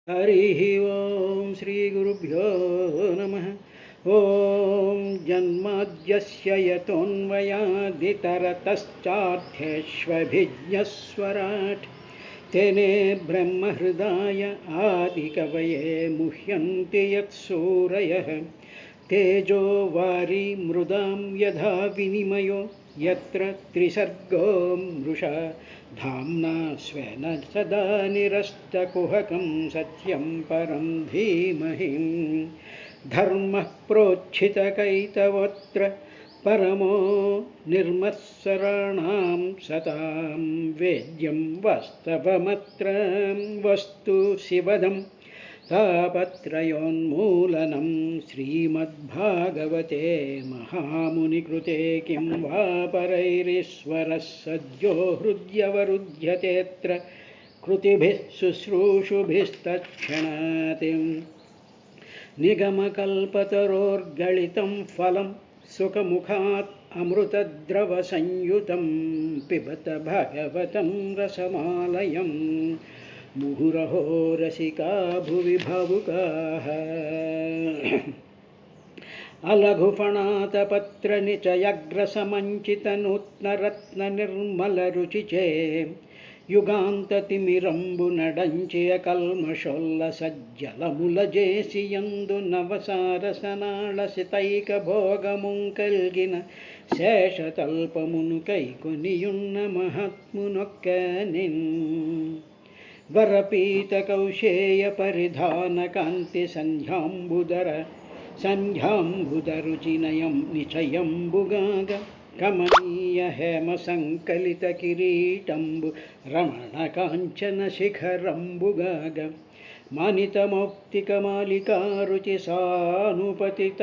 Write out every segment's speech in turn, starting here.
हरिः ओं श्रीगुरुभ्यो नमः। ॐ जन्माद्यस्य यतोऽन्वयादितरतश्चार्थेष्वभिज्ञस्वराट् तेने ब्रह्महृदाय आदिकवये मुह्यन्ति यत्सूरयः तेजो वारी मृदां यथा विनिमयो यत्र त्रिसर्गो मृषा धाम्ना स्वेन सदा निरस्तकुहकं सत्यं परं धीमहि धर्मः प्रोज्झितकैतवोऽत्र परमो निर्मत्सराणां सतां वेद्यं वास्तवमत्र वस्तु शिवदं तापत्रयोन्मूलनं श्रीमद्भागवते महामुनिकृते किं वा परैरीश्वरः सद्यो हृद्यवरुध्यतेऽत्र कृतिभिः शुश्रूषुभिस्तत्क्षणात् निगमकल्पतरोर्गलितं फलं सुखमुखात् अमृतद्रवसंयुतं पिबत भागवतं रसमालयं मुहुरहो रसिका भुवि भावुकाः अलघुफणातपत्रनिचयग्रसमञ्चितनूत्नरत्ननिर्मलरुचिचे युगान्ततिमिरम्बु नडञ्चिय कल्मषोल्लसज्जलमुलजेसि यन्दु नवसारसनाळसितैकभोगमुङ्कल्गिन శేషతల్పమునుకైకొనియున్న మహాత్మునొక్కనిన్ వరపీతకౌశేయ పరిధాన కాంతి సంధ్యాంబుదరుచినయం నిచయంబుగాగ కమనీయ హేమ సంకలిత కిరీటంబు రమణ కాంచన శిఖరంబుగాగ మానితమౌక్తికమాలికారుచి సానుపతిత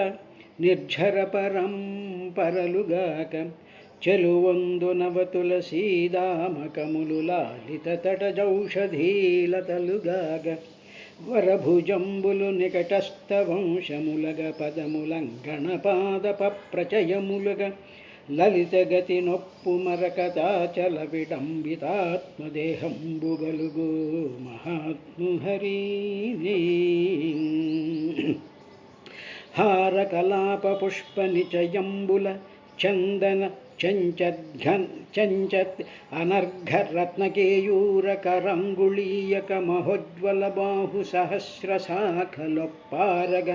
నిర్ఝర పరంపరలుగాక చెలువొందు నవతులసీదామకములు లాలిత తటజౌషధీలతలుగాక వరభుజంబులు నికటస్థవంశములగ పదములంగణపాదప ప్రచయములుగ లలితగతి నొప్పు మరకతాచల విడంబితాత్మదేహంబుగలుగు మహాత్ముహరి హారకలాప పుష్ప నిచయంబుల చందన చంచత్ అనర్ఘరత్నకేయూరకరంగుళీయక మహోజ్వల బాహు సహస్రశాఖలొప్పారగ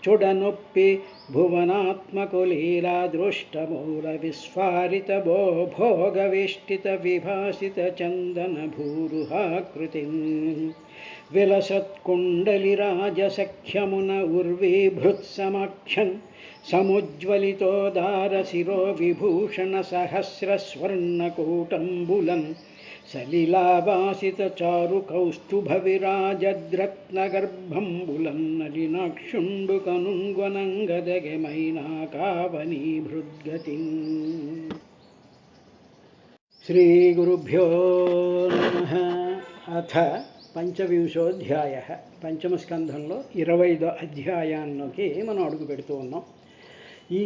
చుడనొప్పి భువనాత్మకులీలా దృష్టమూల విస్ఫారిత భోగవేష్టిత విభాసిత చందన భూరుహాకృతి విలసత్కుండలిరాజసఖ్యమున ఉర్వీభృత్సమాఖ్యన్ సముజ్వలితోదారశిరో విభూషణ సహస్రస్వర్ణకూటంబులం సలిలావాసిత చారు కౌస్తుభ విరాజద్రత్నగర్భంబులం నలినాక్షుండు కనుంగొనంగదగమైనా కావనీభృద్గతి. శ్రీగురుభ్యో నమః. అథ పంచవింశోధ్యాయ. పంచమస్కంధంలో 25వ అధ్యాయాల్లోకి మనం అడుగు పెడుతూ ఉన్నాం. ఈ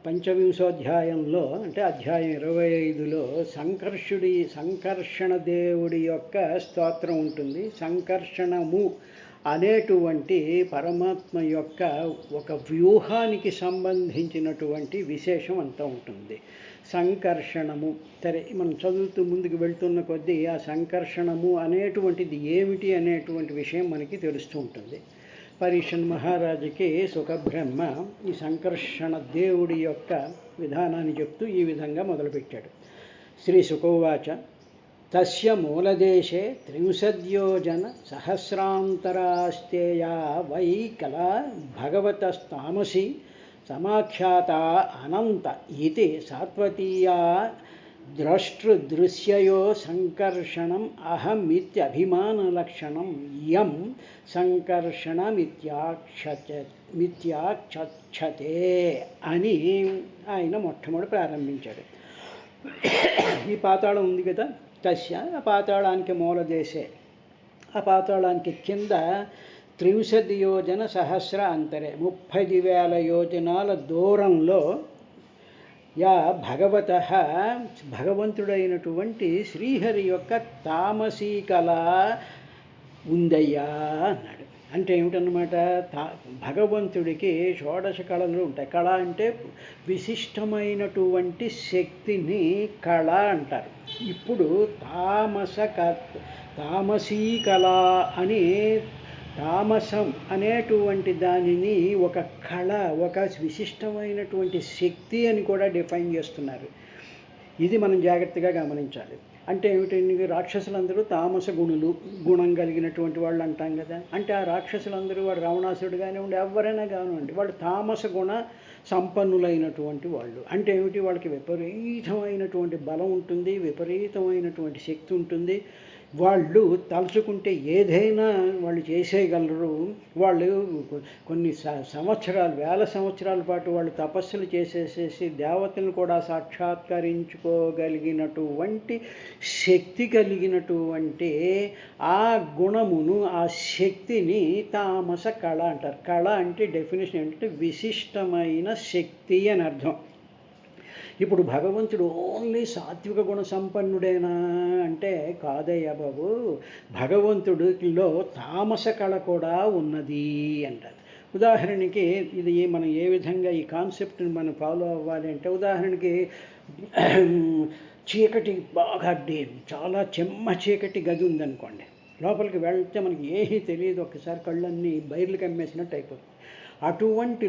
పంచవింశోధ్యాయంలో అంటే అధ్యాయం 25లో సంకర్షణ దేవుడి యొక్క స్తోత్రం ఉంటుంది. సంకర్షణము అనేటువంటి పరమాత్మ యొక్క ఒక వ్యూహానికి సంబంధించినటువంటి విశేషం అంతా ఉంటుంది. సంకర్షణము సరే మనం చదువుతూ ముందుకు వెళ్తున్న కొద్దీ ఆ సంకర్షణము అనేటువంటిది ఏమిటి అనేటువంటి విషయం మనకి తెలుస్తూ ఉంటుంది. పరీక్షన్ మహారాజుకి సుఖబ్రహ్మ ఈ సంకర్షణ దేవుడి యొక్క విధానాన్ని చెప్తూ ఈ విధంగా మొదలుపెట్టాడు. శ్రీ సుఖోవాచ తస్య మూలదేశే 30 యోజన సహస్రాంతరాస్తేయా వై కళా భగవతస్తామసి సమాఖ్యాత అనంత ఇతి సాత్వతీయా ద్రష్టృదృశ్యయో సంకర్షణం అహమిత్యభిమానలక్షణం యం సంకర్షణమిత్యాక్షతే అని ఆయన మొట్టమొదటి ప్రారంభించాడు. ఈ పాతాళం ఉంది కదా, తస్య ఆ పాతాళానికి మూలదేశే, ఆ పాతాళానికి కింద 30 యోజన సహస్ర అంతరే 30,000 యోజనాల దూరంలో యా భగవత భగవంతుడైనటువంటి శ్రీహరి యొక్క తామసీ కళ ఉందయ్యా అన్నాడు. అంటే ఏమిటన్నమాట, భగవంతుడికి షోడశ కళలు ఉంటాయి. కళ అంటే విశిష్టమైనటువంటి శక్తిని కళ అంటారు. ఇప్పుడు తామసీ కళ అని, తామసం అనేటువంటి దానిని ఒక కళ, ఒక విశిష్టమైనటువంటి శక్తి అని కూడా డిఫైన్ చేస్తున్నారు. ఇది మనం జాగ్రత్తగా గమనించాలి. అంటే ఏమిటండి, రాక్షసులందరూ తామస గుణం కలిగినటువంటి వాళ్ళు అంటాం కదా. అంటే ఆ రాక్షసులందరూ వాడు రావణాసుడు కానివ్వండి, ఎవరైనా కానివ్వండి, వాళ్ళు తామస గుణ సంపన్నులైనటువంటి వాళ్ళు. అంటే ఏమిటి, వాళ్ళకి విపరీతమైనటువంటి బలం ఉంటుంది, విపరీతమైనటువంటి శక్తి ఉంటుంది. వాళ్ళు తలుచుకుంటే ఏదైనా వాళ్ళు చేసేయగలరు. వాళ్ళు కొన్ని సంవత్సరాలు, వేల సంవత్సరాల పాటు వాళ్ళు తపస్సులు చేసేసేసి దేవతలను కూడా సాక్షాత్కరించుకోగలిగినటువంటి శక్తి కలిగినటువంటి ఆ గుణమును, ఆ శక్తిని తామస కళ అంటారు. కళ అంటే డెఫినేషన్ ఏంటంటే విశిష్టమైన శక్తి అని అర్థం. ఇప్పుడు భగవంతుడు ఓన్లీ సాత్విక గుణ సంపన్నుడేనా అంటే కాదయ్యా బాబు, భగవంతుడిలో తామస కళ కూడా ఉన్నది అంటారు. ఉదాహరణకి ఇది మనం ఏ విధంగా ఈ కాన్సెప్ట్ని మనం ఫాలో అవ్వాలి అంటే, ఉదాహరణకి చీకటి బాగా చాలా చెమ్మ చీకటి గది ఉందనుకోండి, లోపలికి వెళ్తే మనకి ఏమీ తెలియదు, ఒక్కసారి కళ్ళన్నీ బయర్లు కమ్మేసినట్టు అయిపోతుంది. అటువంటి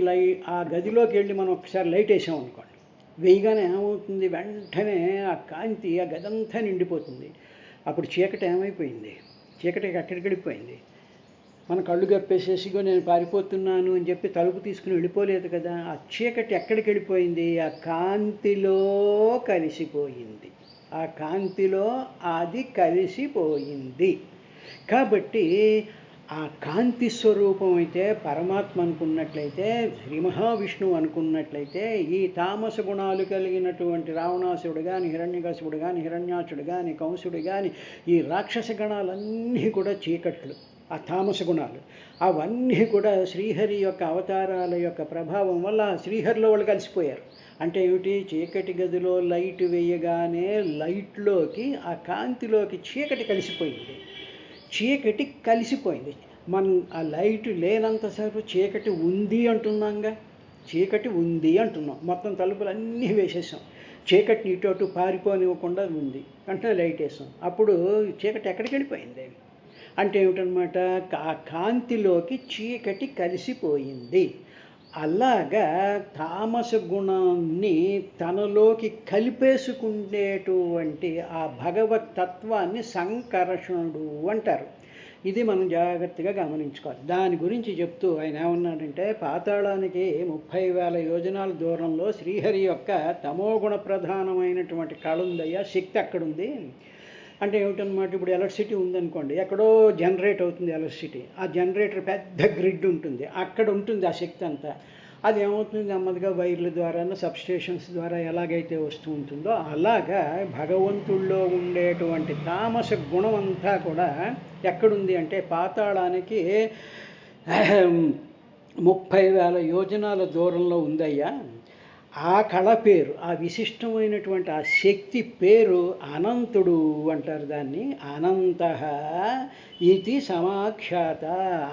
ఆ గదిలోకి వెళ్ళి మనం ఒకసారి లైట్ వేసామనుకోండి, వేయగానే ఏమవుతుంది, వెంటనే ఆ కాంతి ఆ గదంతా నిండిపోతుంది. అప్పుడు చీకటి ఏమైపోయింది, చీకటి ఎక్కడికి వెళ్ళిపోయింది. మన కళ్ళు కప్పేసేసిగో నేను పారిపోతున్నాను అని చెప్పి తలుపు తీసుకుని వెళ్ళిపోలేదు కదా. ఆ చీకటి ఎక్కడికి వెళ్ళిపోయింది, ఆ కాంతిలో కలిసిపోయింది. ఆ కాంతిలో అది కలిసిపోయింది. కాబట్టి ఆ కాంతి స్వరూపం అయితే పరమాత్మ అనుకున్నట్లయితే, శ్రీ మహావిష్ణువు అనుకున్నట్లయితే, ఈ తామస గుణాలు కలిగినటువంటి రావణాసుడు కానీ, హిరణ్యకశిపుడు కానీ, హిరణ్యాక్షుడు కానీ, కంసుడు కానీ, ఈ రాక్షస గణాలన్నీ కూడా చీకట్లు, ఆ తామస గుణాలు అవన్నీ కూడా శ్రీహరి యొక్క అవతారాల యొక్క ప్రభావం వల్ల శ్రీహరిలో వాళ్ళు కలిసిపోయారు. అంటే ఏమిటి, చీకటి గదిలో లైట్ వేయగానే లైట్లోకి, ఆ కాంతిలోకి చీకటి కలిసిపోయింది. చీకటి కలిసిపోయింది. మనం ఆ లైట్ లేనంతసేపు చీకటి ఉంది అంటున్నాంగా, చీకటి ఉంది అంటున్నాం. మొత్తం తలుపులన్నీ వేసేసాం, చీకటిని ఇటు అటు పారిపోనివ్వకుండా ఉంది, వెంటనే లైట్ వేసాం. అప్పుడు చీకటి ఎక్కడికి వెళ్ళిపోయింది అంటే ఏమిటనమాట, ఆ కాంతిలోకి చీకటి కలిసిపోయింది. అలాగా తామస గుణాన్ని తనలోకి కలిపేసుకునేటువంటి ఆ భగవత్ తత్వాన్ని సంకర్షణుడు అంటారు. ఇది మనం జాగ్రత్తగా గమనించుకోవాలి. దాని గురించి చెప్తూ ఆయన ఏమన్నాడంటే, పాతాళానికి 30,000 యోజనాల దూరంలో శ్రీహరి యొక్క తమోగుణ ప్రధానమైనటువంటి కళ ఉందయ్యా, శక్తి అక్కడుంది. అంటే ఏమిటనమాట, ఇప్పుడు ఎలక్ట్రిసిటీ ఉందనుకోండి, ఎక్కడో జనరేట్ అవుతుంది ఎలక్ట్రిసిటీ, ఆ జనరేటర్ పెద్ద గ్రిడ్ ఉంటుంది, అక్కడ ఉంటుంది ఆ శక్తి అంతా. అది ఏమవుతుంది, నెమ్మదిగా వైర్ల ద్వారా, సబ్స్టేషన్స్ ద్వారా ఎలాగైతే వస్తూ ఉంటుందో అలాగా భగవంతుల్లో ఉండేటువంటి తామస గుణం అంతా కూడా ఎక్కడుంది అంటే పాతాళానికి 30,000 యోజనాల దూరంలో ఉందయ్యా. ఆ కళ పేరు, ఆ విశిష్టమైనటువంటి ఆ శక్తి పేరు అనంతుడు అంటారు. దాన్ని అనంతః ఇది సమాఖ్యాత,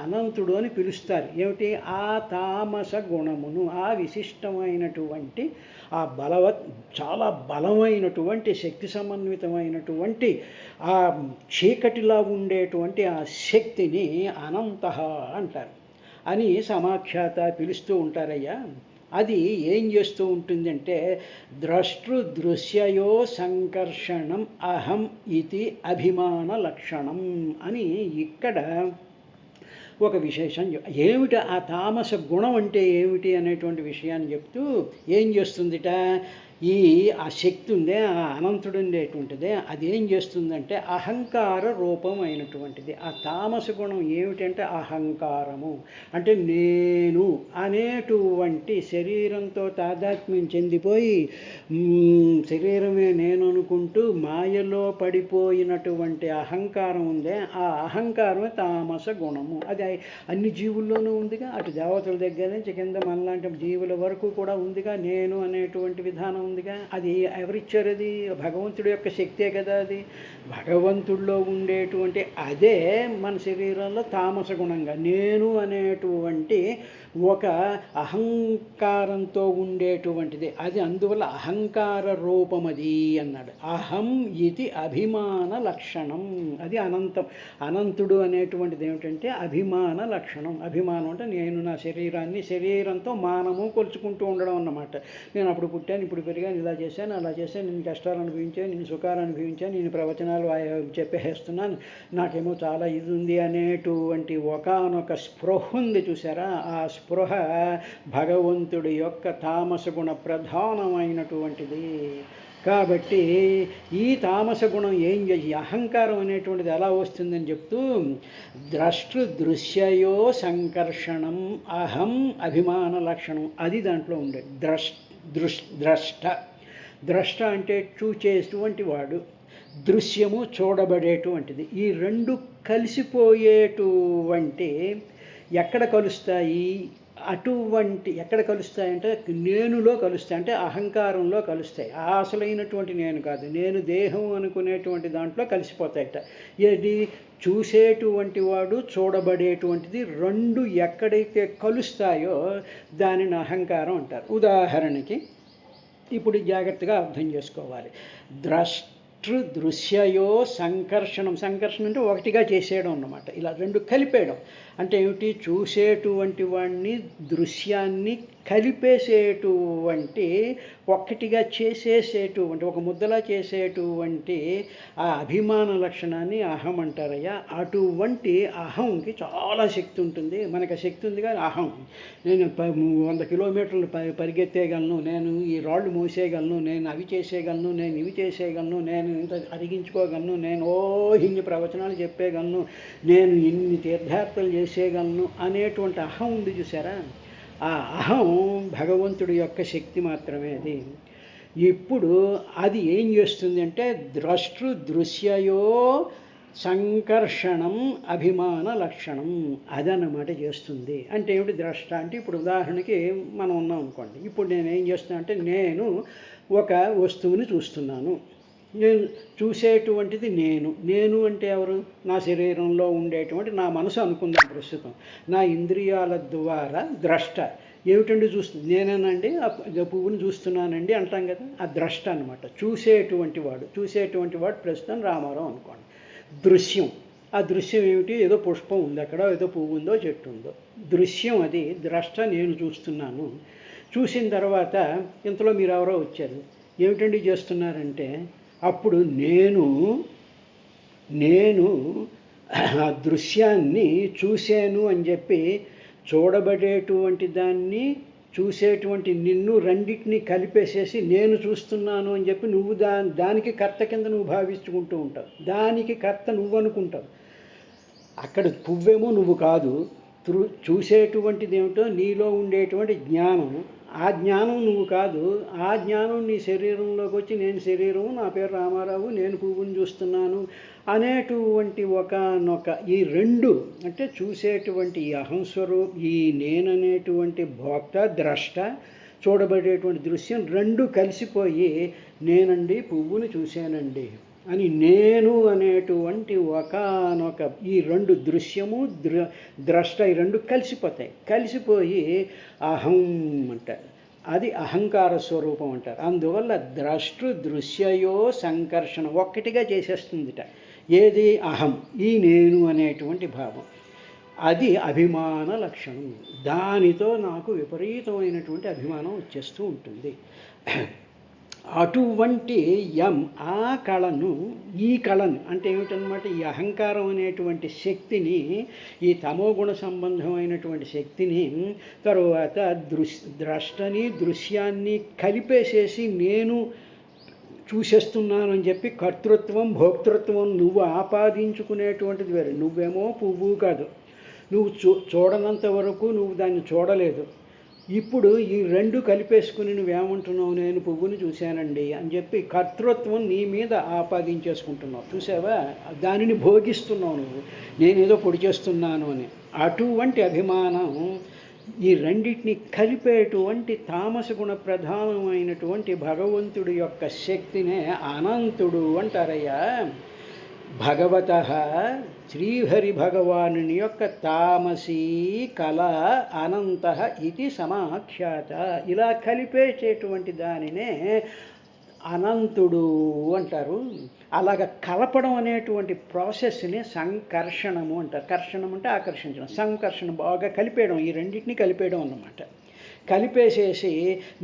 అనంతుడు అని పిలుస్తారు. ఏమిటి, ఆ తామస గుణమును, ఆ విశిష్టమైనటువంటి ఆ చాలా బలమైనటువంటి శక్తి సమన్వితమైనటువంటి ఆ చీకటిలా ఉండేటువంటి ఆ శక్తిని అనంతః అంటారు అని సమాఖ్యాత పిలుస్తూ ఉంటారయ్యా. అది ఏం చేస్తూ ఉంటుందంటే, ద్రష్టృదృశ్యయో సంకర్షణం అహం ఇది అభిమాన లక్షణం అని ఇక్కడ ఒక విశేషం. ఏమిటి ఆ తామస గుణం అంటే ఏమిటి అనేటువంటి విషయాన్ని చెప్తూ ఏం చేస్తుందిట, ఆ శక్తి ఉందే, ఆ అనంతుడు ఉండేటువంటిదే, అది ఏం చేస్తుందంటే అహంకార రూపం అయినటువంటిది. ఆ తామస గుణం ఏమిటంటే అహంకారము, అంటే నేను అనేటువంటి శరీరంతో తాదాత్మ్యం చెందిపోయి శరీరమే నేను అనుకుంటూ మాయలో పడిపోయినటువంటి అహంకారం ఉందే, ఆ అహంకారమే తామస గుణము. అది అన్ని జీవుల్లోనూ ఉందిగా, అటు దేవతల దగ్గర నుంచి కింద మనలాంటి జీవుల వరకు కూడా ఉందిగా. నేను అనేటువంటి విధానం ఉందిగా. అది ఎవరిచ్చారు? అది భగవంతుడి యొక్క శక్తే కదా. అది భగవంతుడిలో ఉండేటువంటి అదే మన శరీరంలో తామస గుణంగా నేను అనేటువంటి ఒక అహంకారంతో ఉండేటువంటిది. అది అందువల్ల అహంకార రూపం అది అన్నాడు. అహం ఇది అభిమాన లక్షణం. అది అనంతం. అనంతుడు అనేటువంటిది ఏమిటంటే అభిమాన లక్షణం. అభిమానం అంటే నేను నా శరీరంతో మానము కొలుచుకుంటూ ఉండడం అన్నమాట. నేను అప్పుడు పుట్టాను, ఇప్పుడు పెరిగాను, ఇలా చేశాను, అలా చేశాను, నేను కష్టాలు అనుభవించాను, నేను సుఖాలు అనుభవించాను, నేను ప్రవచనాలు చెప్పేస్తున్నాను, నాకేమో చాలా ఇది ఉంది అనేటువంటి ఒకానొక స్పృహ ఉంది చూసారా. ఆ స్పృహ భగవంతుడి యొక్క తామస గుణ ప్రధానమైనటువంటిది. కాబట్టి ఈ తామస గుణం ఏం చేసి అహంకారం అనేటువంటిది ఎలా వస్తుందని చెప్తూ దృశ్యయో సంకర్షణం అహం అభిమాన లక్షణం అది దాంట్లో ఉండే. ద్రష్ట అంటే చూచేటువంటి వాడు, దృశ్యము చూడబడేటువంటిది. ఈ రెండు కలిసిపోయేటువంటి ఎక్కడ కలుస్తాయి? ఎక్కడ కలుస్తాయంటే నేనులో కలుస్తాయి, అంటే అహంకారంలో కలుస్తాయి. అసలైనటువంటి నేను కాదు, నేను దేహం అనుకునేటువంటి దాంట్లో కలిసిపోతాయట. ఏది? చూసేటువంటి వాడు, చూడబడేటువంటిది రెండు ఎక్కడైతే కలుస్తాయో దానిని అహంకారం అంటారు. ఉదాహరణకి ఇప్పుడు జాగ్రత్తగా అర్థం చేసుకోవాలి. దృశ్యయో సంకర్షణం. సంకర్షణ అంటే ఒకటిగా చేసేయడం అన్నమాట. ఇలా రెండు కలిపేయడం అంటే ఏమిటి? చూసేటువంటి వాడిని, దృశ్యాన్ని కలిపేసేటువంటి, ఒక్కటిగా చేసేసేటువంటి, ఒక ముద్దలా చేసేటువంటి ఆ అభిమాన లక్షణాన్ని అహం అంటారయ్యా. అటువంటి అహంకి చాలా శక్తి ఉంటుంది. మనకు శక్తి ఉంది కానీ అహం, నేను 100 కిలోమీటర్లు పరిగెత్తేయగలను, నేను ఈ రాళ్ళు మోసేయగలను, నేను అవి చేసేయగలను, నేను ఇవి చేసేయగలను, నేను ఇంత అరిగించుకోగలను, నేను ఇన్ని ప్రవచనాలు చెప్పేయగలను, నేను ఇన్ని తీర్థయాత్రలు చేసేయగలను అనేటువంటి అహం ఉంది చూసారా. ఆ అహం భగవంతుడి యొక్క శక్తి మాత్రమే అది. ఇప్పుడు అది ఏం చేస్తుంది అంటే దృశ్యయో సంకర్షణం అభిమాన లక్షణం అదన్నమాట చేస్తుంది. అంటే ఏమిటి? ద్రష్ట అంటే ఇప్పుడు ఉదాహరణకి మనం ఉన్నాం అనుకోండి. ఇప్పుడు నేను ఏం చేస్తున్నా అంటే నేను ఒక వస్తువుని చూస్తున్నాను. నేను చూసేటువంటిది నేను అంటే ఎవరు? నా శరీరంలో ఉండేటువంటి నా మనసు అనుకుందాం ప్రస్తుతం. నా ఇంద్రియాల ద్వారా ద్రష్ట ఏమిటండి చూస్తుంది? నేనేనండి ఆ పువ్వుని చూస్తున్నానండి అంటాం కదా. ఆ ద్రష్ట అనమాట. చూసేటువంటి వాడు ప్రస్తుతం రామారావు అనుకోండి. దృశ్యం, ఆ దృశ్యం ఏమిటి? ఏదో పుష్పం ఉంది అక్కడ, ఏదో పువ్వు ఉందో, చెట్టు ఉందో. దృశ్యం అది. ద్రష్ట నేను చూస్తున్నాను. చూసిన తర్వాత ఇంతలో మీరు ఎవరో వచ్చారు. ఏమిటండి చేస్తున్నారంటే అప్పుడు నేను ఆ దృశ్యాన్ని చూశాను అని చెప్పి చూడబడేటువంటి దాన్ని, చూసేటువంటి నిన్ను రెండింటినీ కలిపేసేసి నేను చూస్తున్నాను అని చెప్పి నువ్వు దానికి కర్త కింద నువ్వు భావించుకుంటూ ఉంటావు. దానికి కర్త నువ్వు అనుకుంటావు. అక్కడ పువ్వేమో నువ్వు కాదు, చూసేటువంటిది ఏమిటో నీలో ఉండేటువంటి జ్ఞానం. ఆ జ్ఞానం నువ్వు కాదు. ఆ జ్ఞానం నీ శరీరంలోకి వచ్చి నేను శరీరము, నా పేరు రామారావు, నేను పువ్వుని చూస్తున్నాను అనేటువంటి ఒకనొక ఈ రెండు అంటే చూసేటువంటి ఈ అహంస్వరూ, ఈ నేననేటువంటి భోక్త, ద్రష్ట, చూడబడేటువంటి దృశ్యం రెండు కలిసిపోయి నేనండి పువ్వుని చూశానండి అని నేను అనేటువంటి ఒకనొక ఈ రెండు దృశ్యము ద్రష్ట ఈ రెండు కలిసిపోతాయి. కలిసిపోయి అహం అంటారు. అది అహంకార స్వరూపం అంటారు. అందువల్ల దృశ్యయో సంకర్షణ ఒక్కటిగా చేసేస్తుందిట. ఏది? అహం, ఈ నేను అనేటువంటి భావం. అది అభిమాన లక్షణం. దానితో నాకు విపరీతమైనటువంటి అభిమానం వచ్చేస్తూ ఉంటుంది. అటువంటి ఆ కళను, ఈ కళను అంటే ఏమిటనమాట? ఈ అహంకారం అనేటువంటి శక్తిని, ఈ తమోగుణ సంబంధమైనటువంటి శక్తిని, తరువాత ద్రష్టని, దృశ్యాన్ని కలిపేసేసి నేను చూసేస్తున్నాను అని చెప్పి కర్తృత్వం, భోక్తృత్వం నువ్వు ఆపాదించుకునేటువంటిది వేరే. నువ్వేమో పువ్వు కాదు, నువ్వు చూడనంత వరకు నువ్వు దాన్ని చూడలేదు. ఇప్పుడు ఈ రెండు కలిపేసుకుని నువ్వేమంటున్నావు? నేను పువ్వుని చూశానండి అని చెప్పి కర్తృత్వం నీ మీద ఆపాదించేసుకుంటున్నావు. చూసావా? దానిని భోగిస్తున్నావు నువ్వు, నేనేదో పొడి చేస్తున్నాను అని. అటువంటి అభిమానం ఈ రెండింటిని కలిపేటువంటి తామస గుణ ప్రధానమైనటువంటి భగవంతుడి యొక్క శక్తినే అనంతుడు అంటారయ్యా. భగవత శ్రీహరి భగవానుని యొక్క తామసీ కళ అనంత ఇది సమాఖ్యాత. ఇలా కలిపేసేటువంటి దానినే అనంతుడు అంటారు. అలాగ కలపడం అనేటువంటి ప్రాసెస్ని సంకర్షణము అంటారు. కర్షణం అంటే ఆకర్షించడం, సంకర్షణ బాగా కలిపేయడం, ఈ రెండింటిని కలిపేయడం అన్నమాట. కలిపేసేసి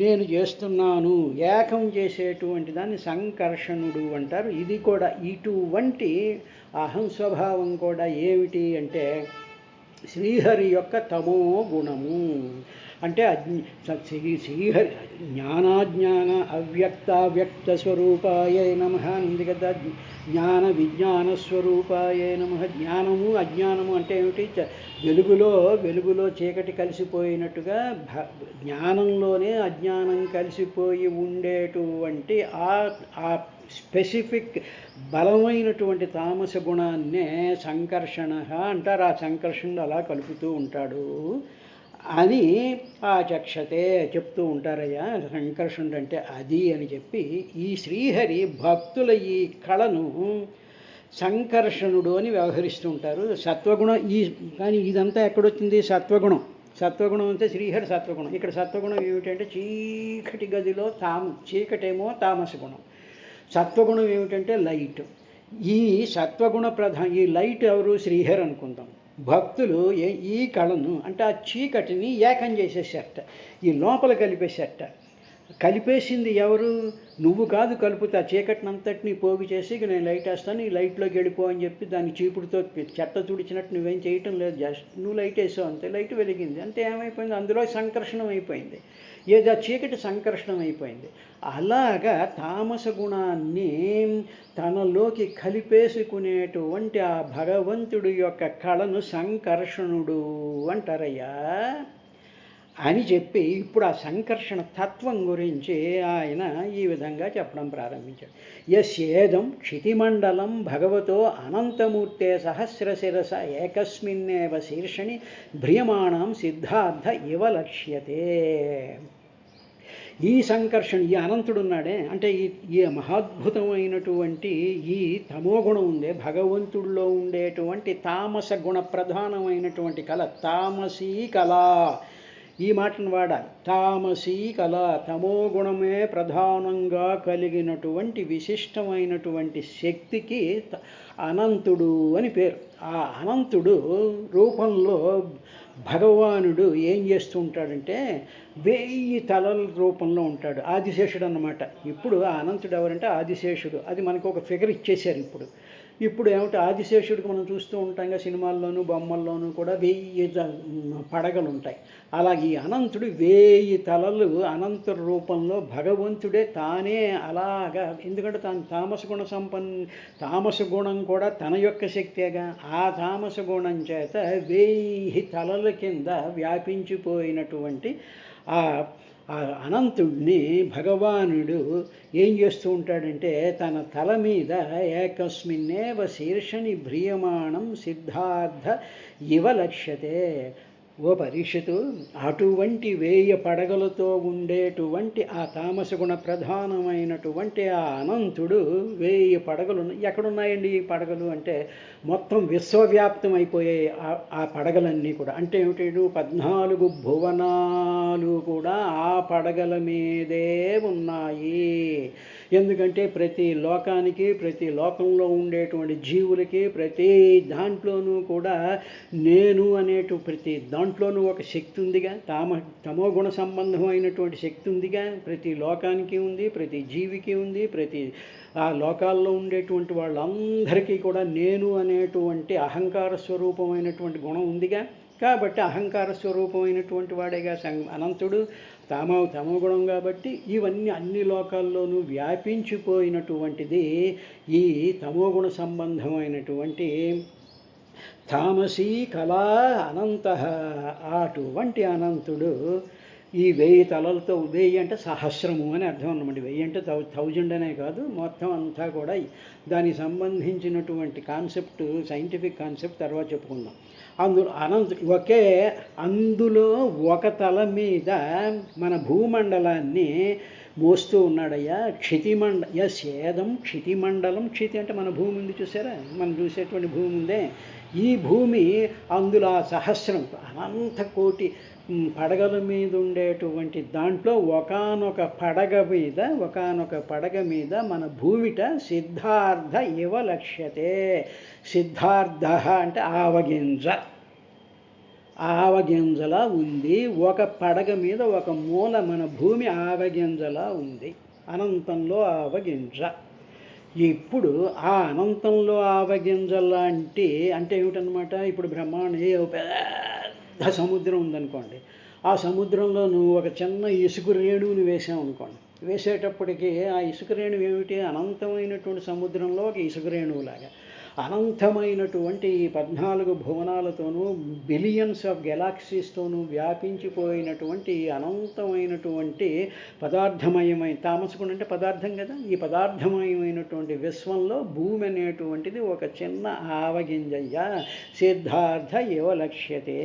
నేను చేస్తున్నాను ఏకం చేసేటువంటి దాన్ని సంకర్షణుడు అంటారు. ఇది కూడా ఇటువంటి అహం స్వభావం కూడా ఏమిటి అంటే శ్రీహరి యొక్క తమో గుణము. అంటే శ్రీహరి జ్ఞానాజ్ఞాన అవ్యక్తావ్యక్త స్వరూపాయ నమః ఉంది కదా. జ్ఞాన విజ్ఞాన స్వరూపాయ నమః. జ్ఞానము అజ్ఞానము అంటే ఏమిటి? వెలుగులో చీకటి కలిసిపోయినట్టుగా జ్ఞానంలోనే అజ్ఞానం కలిసిపోయి ఉండేటువంటి ఆ స్పెసిఫిక్ బలమైనటువంటి తామస గుణాన్నే సంకర్షణ అంటారు. ఆ సంకర్షణలు అలా కలుపుతూ ఉంటాడు అని ఆచక్షతే చెప్తూ ఉంటారయ్యా. సంకర్షణుడు అంటే అది అని చెప్పి ఈ శ్రీహరి భక్తుల ఈ కళను సంకర్షణుడు అని వ్యవహరిస్తూ ఉంటారు. సత్వగుణం కానీ ఇదంతా ఎక్కడొచ్చింది? సత్వగుణం అంటే శ్రీహరి సత్వగుణం. ఇక్కడ సత్వగుణం ఏమిటంటే చీకటి గదిలో చీకటేమో తామస గుణం, సత్వగుణం ఏమిటంటే లైట్. ఈ సత్వగుణ ఈ లైట్ ఎవరు? శ్రీహరి అనుకుందాం. భక్తులు ఈ కళను అంటే ఆ చీకటిని ఏకం చేసేసేట, ఈ లోపల కలిపేసేట. కలిపేసింది ఎవరు? నువ్వు కాదు కలుపుతా. చీకటినంతటిని పోగు చేసి నేను లైట్ వేస్తాను, ఈ లైట్లోకి వెళ్ళిపో అని చెప్పి దాన్ని చీపుడుతో చెత్త తుడిచినట్టు నువ్వేం చేయటం లేదు. జస్ట్ నువ్వు లైట్ వేసావు అంతే, లైట్ వెలిగింది అంతే. ఏమైపోయింది? అందులో సంకర్షణం అయిపోయింది. ఏదో చీకటి సంకర్షణం అయిపోయింది. అలాగా తామస గుణాన్ని తనలోకి కలిపేసుకునేటువంటి ఆ భగవంతుడి యొక్క కళను సంకర్షణుడు అంటారయ్యా అని చెప్పి ఇప్పుడు ఆ సంకర్షణ తత్వం గురించి ఆయన ఈ విధంగా చెప్పడం ప్రారంభించాడు. యస్యేదం క్షితిమండలం భగవతో అనంతమూర్తే సహస్రశిరస ఏకస్మిన్నేవ శీర్షణి భ్రియమాణం సిద్ధార్థ ఇవ లక్ష్యతే. ఈ సంకర్షణ, ఈ అనంతుడు ఉన్నాడే అంటే ఈ మహాద్భుతమైనటువంటి ఈ తమోగుణం ఉందే భగవంతుడిలో ఉండేటువంటి తామస గుణ ప్రధానమైనటువంటి కళ, తామసీ కళ. ఈ మాటను వాడాలి. తామసీ కళ, తమోగుణమే ప్రధానంగా కలిగినటువంటి విశిష్టమైనటువంటి శక్తికి అనంతుడు అని పేరు. ఆ అనంతుడు రూపంలో భగవానుడు ఏం చేస్తూ ఉంటాడంటే 1000 తలల రూపంలో ఉంటాడు. ఆదిశేషుడు అన్నమాట. ఇప్పుడు ఆ అనంతుడు ఎవరంటే ఆదిశేషుడు. అది మనకు ఒక ఫిగర్ ఇచ్చేశారు. ఇప్పుడు ఏమిటి? ఆదిశేషుడికి మనం చూస్తూ ఉంటాంగా సినిమాల్లోనూ బొమ్మల్లోనూ కూడా 1000 పడగలు ఉంటాయి. అలాగే ఈ అనంతుడు 1000 తలలు అనంత రూపంలో భగవంతుడే తానే అలాగా. ఎందుకంటే తాను తామస గుణం కూడా తన యొక్క శక్తేగా. ఆ తామస గుణం చేత 1000 తలల కింద వ్యాపించిపోయినటువంటి ఆ అనంతుడిని భగవానుడు ఏం చేస్తూ ఉంటాడంటే తన తల మీద ఏకస్మిన్నేవ శీర్షణి భ్రియమాణం సిద్ధార్థ ఇవ లక్ష్యతే. ఓ పరీక్షితు, అటువంటి 1000 పడగలతో ఉండేటువంటి ఆ తామసగుణ ప్రధానమైనటువంటి ఆ అనంతుడు 1000 పడగలు ఎక్కడున్నాయండి? ఈ పడగలు అంటే మొత్తం విశ్వవ్యాప్తం అయిపోయాయి ఆ పడగలన్నీ కూడా. అంటే ఏమిటి? 14 భువనాలు కూడా ఆ పడగల మీదే ఉన్నాయి. ఎందుకంటే ప్రతి లోకానికి, ప్రతి లోకంలో ఉండేటువంటి జీవులకి, ప్రతి దాంట్లోనూ కూడా నేను ప్రతి దాంట్లోనూ ఒక శక్తి ఉందిగా. తమోగుణ సంబంధమైనటువంటి శక్తి ఉందిగా. ప్రతి లోకానికి ఉంది, ప్రతి జీవికి ఉంది, ప్రతి ఆ లోకాల్లో ఉండేటువంటి వాళ్ళందరికీ కూడా నేను అనేటువంటి అహంకార స్వరూపమైనటువంటి గుణం ఉందిగా. కాబట్టి అహంకార స్వరూపమైనటువంటి వాడేగా అనంతుడు. తమోగుణం కాబట్టి ఇవన్నీ అన్ని లోకాల్లోనూ వ్యాపించిపోయినటువంటిది ఈ తమోగుణ సంబంధమైనటువంటి తామసీ కళా అనంత. అటువంటి అనంతుడు ఈ 1000 తలలతో, 1000 అంటే సహస్రము అని అర్థం అన్నమాట. 1000 అంటే 1000 అనే కాదు, మొత్తం అంతా కూడా దానికి సంబంధించినటువంటి కాన్సెప్ట్, సైంటిఫిక్ కాన్సెప్ట్ తర్వాత చెప్పుకుందాం. అందులో ఒక తల మీద మన భూమండలాన్ని మోస్తూ ఉన్నాడయ్యా. సేదం క్షితిమండలం. క్షితి అంటే మన భూమి ఉంది చూసారా, మనం చూసేటువంటి భూమి ఉందే, ఈ భూమి అందులో ఆ సహస్రం అనంత కోటి పడగల మీద ఉండేటువంటి దాంట్లో ఒకానొక పడగ మీద మన భూమిట సిద్ధార్థ ఇవ లక్ష్యతే. సిద్ధార్థ అంటే ఆవగింజలా ఉంది. ఒక పడగ మీద ఒక మూల మన భూమి ఆవగింజలా ఉంది, అనంతంలో ఆవగింజ. ఇప్పుడు ఆ అనంతంలో ఆవగింజలాంటి అంటే ఏమిటనమాట, ఇప్పుడు పెద్ద సముద్రం ఉందనుకోండి, ఆ సముద్రంలో నువ్వు ఒక చిన్న ఇసుక రేణువుని వేసామనుకోండి, వేసేటప్పటికి ఆ ఇసుక రేణువు ఏమిటి, అనంతమైనటువంటి సముద్రంలో ఒక ఇసుక రేణువులాగా అనంతమైనటువంటి 14 భువనాలతోనూ బిలియన్స్ ఆఫ్ గెలాక్సీస్తోనూ వ్యాపించిపోయినటువంటి అనంతమైనటువంటి పదార్థమయమైన, తామసగుణం అంటే పదార్థం కదా, ఈ పదార్థమయమైనటువంటి విశ్వంలో భూమి అనేటువంటిది ఒక చిన్న ఆవగింజయ్య. సిద్ధార్థ ఇవ లక్ష్యతే.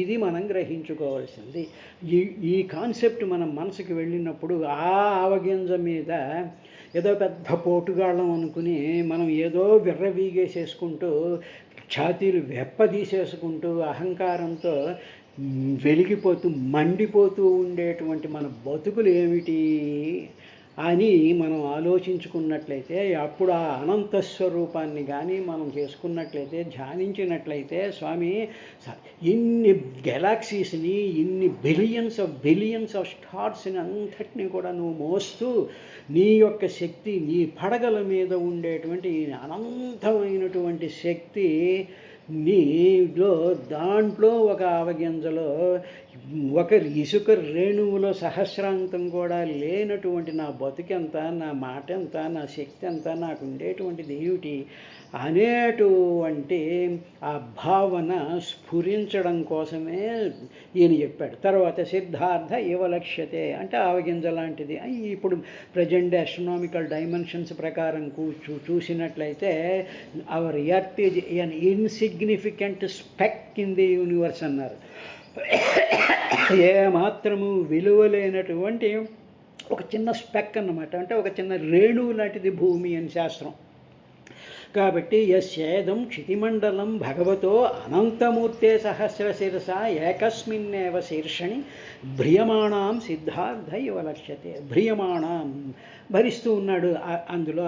ఇది మనం గ్రహించుకోవాల్సింది. ఈ కాన్సెప్ట్ మన మనసుకి వెళ్ళినప్పుడు ఆ ఆవగింజ మీద ఏదో పెద్ద పోటుగాళ్ళం అనుకుని మనం ఏదో విర్రవీగేసేసుకుంటూ ఛాతీలు వెప్పదీసేసుకుంటూ అహంకారంతో వెలిగిపోతూ మండిపోతూ ఉండేటువంటి మన బతుకులు ఏమిటి అని మనం ఆలోచించుకున్నట్లయితే, అప్పుడు ఆ అనంత స్వరూపాన్ని కానీ మనం చేసుకున్నట్లయితే, ధ్యానించినట్లయితే, స్వామి ఇన్ని గెలాక్సీస్ని, ఇన్ని బిలియన్స్ ఆఫ్ స్టార్స్ని అంతటినీ కూడా నువ్వు మోస్తూ నీ యొక్క శక్తి, నీ పడగల మీద ఉండేటువంటి అనంతమైనటువంటి శక్తి నీలో, దాంట్లో ఒక ఆవగింజలో ఒక ఇసుక రేణువులో సహస్రాంతం కూడా లేనటువంటి నా బతుకెంత, నా మాట ఎంత, నా శక్తి ఎంత, నాకు ఉండేటువంటిది ఏమిటి అనేటువంటి ఆ భావన స్ఫురించడం కోసమే ఈయన చెప్పాడు. తర్వాత సిద్ధార్థ ఇవ లక్ష్యతే అంటే ఆవగింజ లాంటిది. ఇప్పుడు ప్రజెంట్ ఆస్ట్రోనామికల్ డైమెన్షన్స్ ప్రకారం చూసినట్లయితే our earth is an insignificant speck in the universe అన్నారు. ఏమాత్రము విలువలేనటువంటి ఒక చిన్న స్పెక్ అన్నమాట, అంటే ఒక చిన్న రేణువు లాంటిది భూమి అని శాస్త్రం. కాబట్టి యస్యేదం క్షితిమండలం భగవతో అనంతమూర్తే సహస్రశిరస ఏకస్మిన్నేవ శీర్షణి భ్రియమాణం సిద్ధార్థ ఇవ లక్ష్యతే. భ్రియమాణం భరిస్తూ ఉన్నాడు అందులో.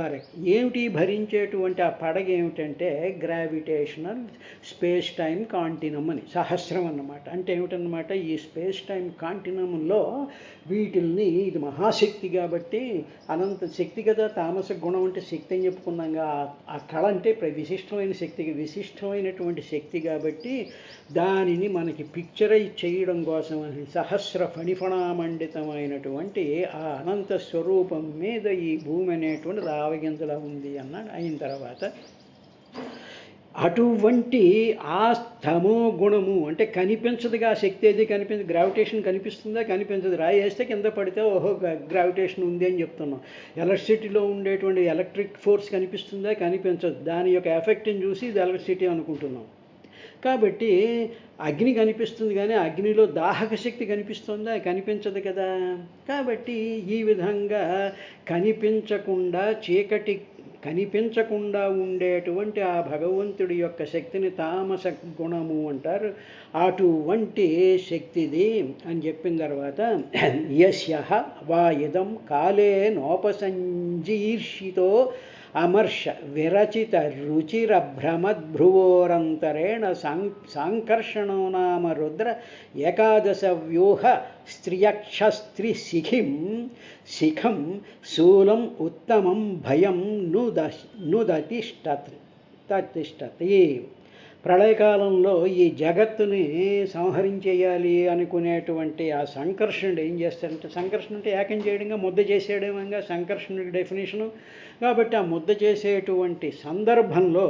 ఏమిటి భరించేటువంటి ఆ పడగ ఏమిటంటే గ్రావిటేషనల్ స్పేస్ టైం కాంటినమ్ అని, సహస్రం అన్నమాట. అంటే ఏమిటన్నమాట, ఈ స్పేస్ టైం కాంటినమ్లో వీటిల్ని, ఇది మహాశక్తి కాబట్టి అనంత శక్తి కదా, తామస గుణం అంటే శక్తి అని చెప్పుకున్నాగా, ఆ కళ అంటే విశిష్టమైనటువంటి శక్తి కాబట్టి దానిని మనకి పిక్చరైజ్ చేయడం కోసం అని సహస్ర ఫణిఫణామండితమైనటువంటి ఆ అనంత స్వరూపం మీద ఈ భూమి అనేటువంటి ఆవగింజలా ఉంది అన్నాడు. అయిన తర్వాత అటువంటి ఆ తమో గుణము అంటే కనిపించదుగా శక్తి, ఏది కనిపించదు. గ్రావిటేషన్ కనిపిస్తుందా, కనిపించదు. రాయి వేస్తే కింద పడితే ఓహో గ్రావిటేషన్ ఉంది అని చెప్తున్నాం. ఎలక్ట్రిసిటీలో ఉండేటువంటి ఎలక్ట్రిక్ ఫోర్స్ కనిపిస్తుందా, కనిపించదు. దాని యొక్క ఎఫెక్ట్ని చూసి ఇది ఎలక్ట్రిసిటీ అనుకుంటున్నాం. కాబట్టి అగ్ని కనిపిస్తుంది కానీ అగ్నిలో దాహక శక్తి కనిపిస్తుందా, కనిపించదు కదా. కాబట్టి ఈ విధంగా కనిపించకుండా ఉండేటువంటి ఆ భగవంతుడి యొక్క శక్తిని తామస గుణము అంటారు. అటువంటి శక్తిది అని చెప్పిన తర్వాత యస్యః వా ఇదం కాలే నోపసంజీర్షితో అమర్ష విరచిత రుచిర భ్రమద్భ్రువోరంతరేణ సాంకర్షణో నామ రుద్ర ఏకాదశ వ్యూహ శిఖం శూలం ఉత్తమం భయం నుదతిష్టతి. ప్రళయకాలంలో ఈ జగత్తుని సంహరించేయాలి అనుకునేటువంటి ఆ సంకర్షణుడు ఏం చేస్తాడంటే, సంకర్షణ అంటే ఏకం చేయడంగా, ముద్ద చేసేయడంగా సంకర్షణుడి డెఫినేషను. కాబట్టి ఆ ముద్ద చేసేటువంటి సందర్భంలో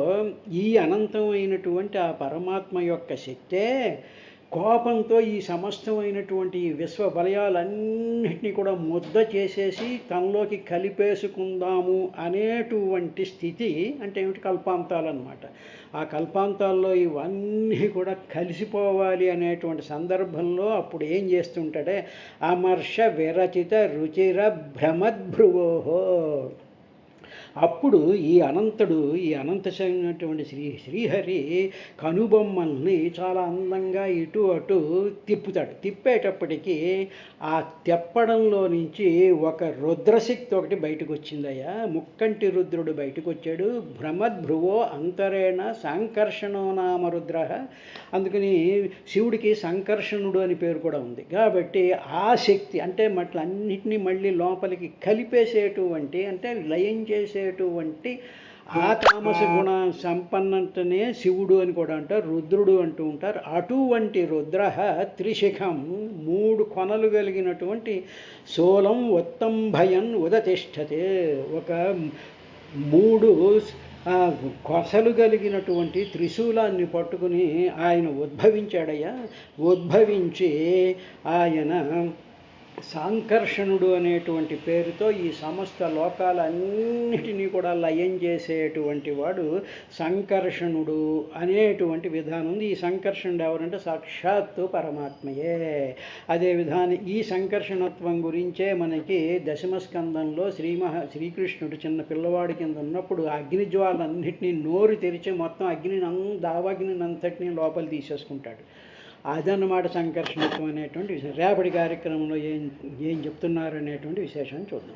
ఈ అనంతమైనటువంటి ఆ పరమాత్మ యొక్క శక్తే కోపంతో ఈ సమస్తమైనటువంటి ఈ విశ్వ వలయాలన్నిటినీ కూడా ముద్ద చేసేసి తనలోకి కలిపేసుకుందాము అనేటువంటి స్థితి అంటే ఏమిటి, కల్పాంతాలన్నమాట. ఆ కల్పాంతాల్లో ఇవన్నీ కూడా కలిసిపోవాలి అనేటువంటి సందర్భంలో అప్పుడు ఏం చేస్తుంటాడే, అమర్ష విరచిత రుచిర భ్రమద్భ్రువోహో. అప్పుడు ఈ అనంతమైనటువంటి శ్రీహరి కనుబొమ్మల్ని చాలా అందంగా ఇటు అటు తిప్పుతాడు. తిప్పేటప్పటికీ ఆ తెప్పడంలో నుంచి ఒక రుద్రశక్తి ఒకటి బయటకు వచ్చిందయ్యా. ముక్కంటి రుద్రుడు బయటకు వచ్చాడు. భ్రమద్భ్రువో అంతరేణ సంకర్షణో నామ రుద్ర. అందుకని శివుడికి సంకర్షణుడు అని పేరు కూడా ఉంది. కాబట్టి ఆ శక్తి అంటే అన్నిటినీ మళ్ళీ లోపలికి కలిపేసేటువంటి అంటే లయం చేసేటువంటి ఆ తామస గుణ సంపన్నంటనే శివుడు అని కూడా అంటారు, రుద్రుడు అంటూ ఉంటారు. అటువంటి రుద్ర త్రిశిఖం 3 కొనలు కలిగినటువంటి సోలం ఉత్తంభయన్ ఉదతిష్టతే. ఒక 3 కొసలు కలిగినటువంటి త్రిశూలాన్ని పట్టుకుని ఆయన ఉద్భవించాడయ్యా. ఉద్భవించి ఆయన సంకర్షణుడు అనేటువంటి పేరుతో ఈ సమస్త లోకాలన్నిటినీ కూడా లయం చేసేటువంటి వాడు సంకర్షణుడు అనేటువంటి విధానం ఉంది. ఈ సంకర్షణుడు ఎవరంటే సాక్షాత్తు పరమాత్మయే. అదే విధానం ఈ సంకర్షణత్వం గురించే మనకి దశమస్కందంలో శ్రీకృష్ణుడు చిన్న పిల్లవాడి కింద ఉన్నప్పుడు అగ్నిజ్వాలన్నింటినీ నోరు తెరిచి మొత్తం దావాగ్నిని అంతటినీ లోపల తీసేసుకుంటాడు. అదన్నమాట సంకర్షణత్వం అనేటువంటి విషయం. రేపటి కార్యక్రమంలో ఏం చెప్తున్నారు అనేటువంటి విశేషాన్ని చూద్దాం.